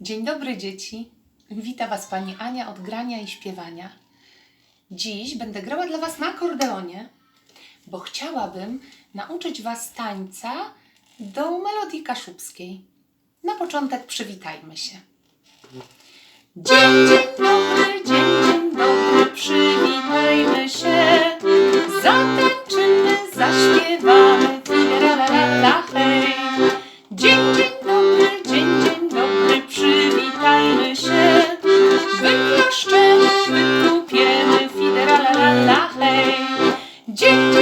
Dzień dobry dzieci, wita Was Pani Ania od grania i śpiewania. Dziś będę grała dla Was na akordeonie, bo chciałabym nauczyć Was tańca do melodii kaszubskiej. Na początek przywitajmy się. Dzień dobry, przywitajmy się. Zatańczymy, zaśpiewamy, fi-la-la-la-la, hej. Dzień dobry, przywitajmy się. Wyklaszczemy, wytupiemy, fi-la-la-la-la, hej. Dzień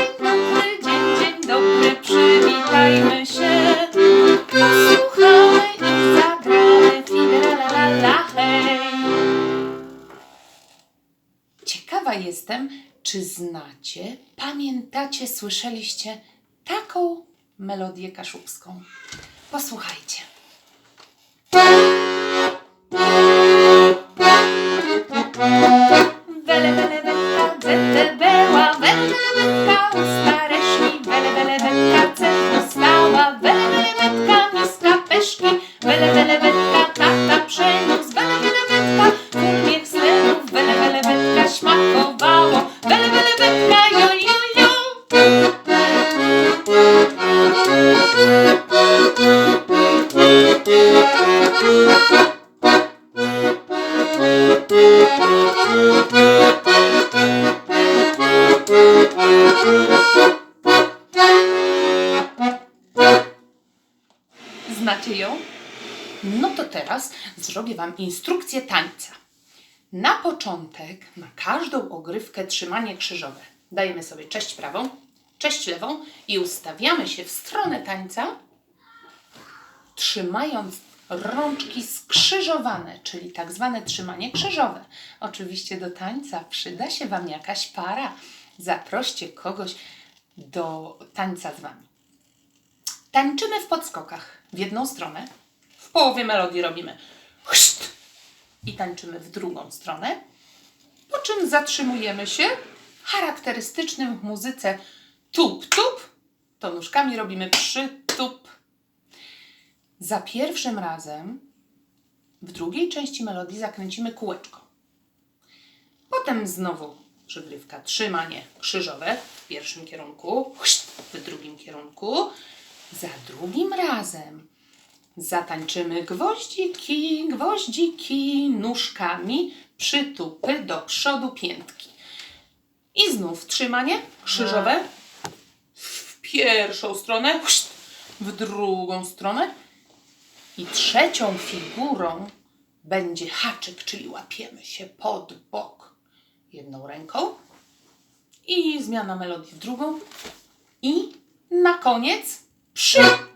dobry, przywitajmy się. Posłuchamy i zagramy, fi-la-la-la-la, hej. Ciekawa jestem, czy znacie, pamiętacie, słyszeliście taką melodię kaszubską. Posłuchajcie. Wele, wele, wetka, dzete, beła, wele, wele, wetka, usta reszki, wele, wele, wetka, cet ustała, wele, wele, wetka, miska peszki, wele, wele, wetka, tata przeniósł, wele, wele, wetka, kurmiech z lewów, wele, wele, wetka, śmakowało, wele, wele, wetka, jo, jo, jo. Znacie ją? No to teraz zrobię Wam instrukcję tańca. Na początek na każdą ogrywkę trzymanie krzyżowe. Dajemy sobie cześć prawą, cześć lewą i ustawiamy się w stronę tańca, trzymając rączki skrzyżowane, czyli tak zwane trzymanie krzyżowe. Oczywiście do tańca przyda się Wam jakaś para. Zaproście kogoś do tańca z Wami. Tańczymy w podskokach w jedną stronę. W połowie melodii robimy chrzt i tańczymy w drugą stronę. Po czym zatrzymujemy się charakterystycznym w muzyce tup-tup. To nóżkami robimy przytup. Za pierwszym razem w drugiej części melodii zakręcimy kółeczko. Potem znowu przygrywka, trzymanie krzyżowe w pierwszym kierunku, w drugim kierunku. Za drugim razem zatańczymy gwoździki, gwoździki, nóżkami, przytupy do przodu piętki. I znów trzymanie krzyżowe w pierwszą stronę, w drugą stronę. I trzecią figurą będzie haczyk, czyli łapiemy się pod bok jedną ręką. I zmiana melodii w drugą. I na koniec przytup.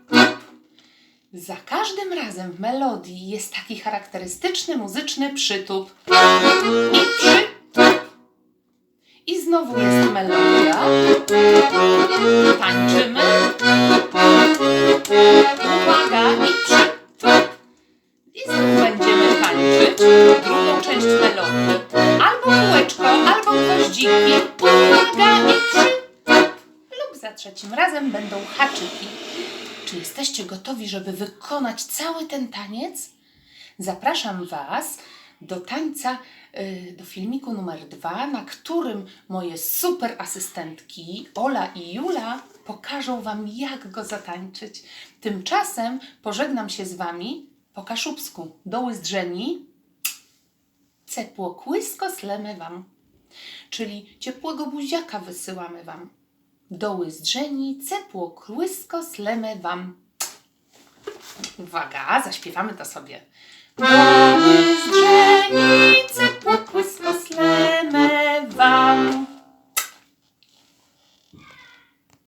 Za każdym razem w melodii jest taki charakterystyczny muzyczny przytup. I przytup. I znowu jest melodia. Tańczymy. Uwaga i przytup. I znów będziemy tańczyć drugą część melodii. Albo kółeczko, albo gwoździki. Uwaga i przytup. Lub za trzecim razem będą haczyki. Czy jesteście gotowi, żeby wykonać cały ten taniec? Zapraszam Was do tańca, do filmiku numer 2, na którym moje super asystentki Ola i Jula pokażą Wam, jak go zatańczyć. Tymczasem pożegnam się z Wami po kaszubsku. Do łyzdrzeni, cepłokłysko slemy Wam. Czyli ciepłego buziaka wysyłamy Wam. Do łyzdrzeni, cepłokłysko slemy Wam. Uwaga, zaśpiewamy to sobie. Do łyzdrzeni,